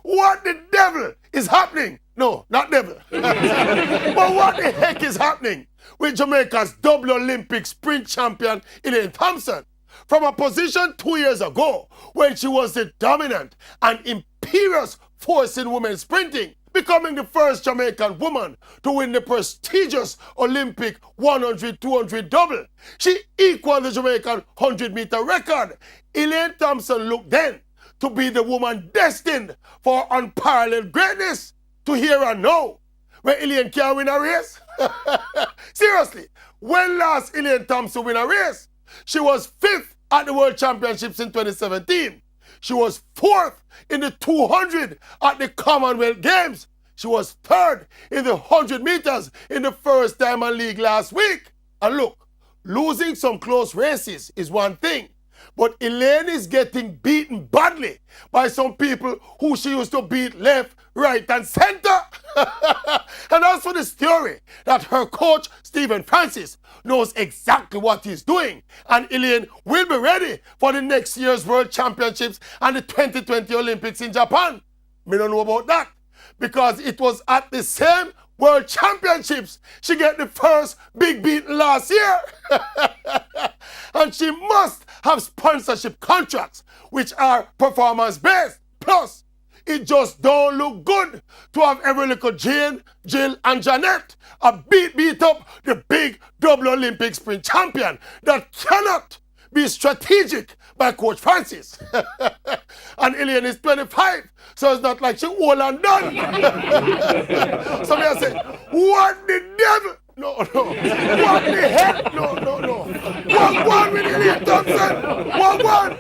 What the devil is happening? No, not devil. But what the heck is happening with Jamaica's double Olympic sprint champion, Elaine Thompson? From a position 2 years ago, when she was the dominant and imperious force in women's sprinting, becoming the first Jamaican woman to win the prestigious Olympic 100-200 double. She equaled the Jamaican 100-meter record. Elaine Thompson looked then to be the woman destined for unparalleled greatness. To hear and know, when Elaine can't win a race? Seriously, when last Elaine Thompson win a race? She was 5th at the World Championships in 2017. She was 4th in the 200 at the Commonwealth Games. She was 3rd in the 100 meters in the first Diamond League last week. And look, losing some close races is one thing, but Elaine is getting beaten badly by some people who she used to beat left, right, and center. And as for the theory that her coach, Stephen Francis, knows exactly what he's doing, and Elaine will be ready for the next year's World Championships and the 2020 Olympics in Japan. Me don't know about that, because it was at the same World Championships she get the first big beating last year. And she must have sponsorship contracts, which are performance-based. Plus, it just don't look good to have every little Jane, Jill, and Jeanette beat up the big double Olympic sprint champion that cannot be strategic by Coach Francis. And Elaine is 25, so it's not like she old and done. So me I say, what the devil? No. What the heck? No. What one with Elaine Thompson? What one?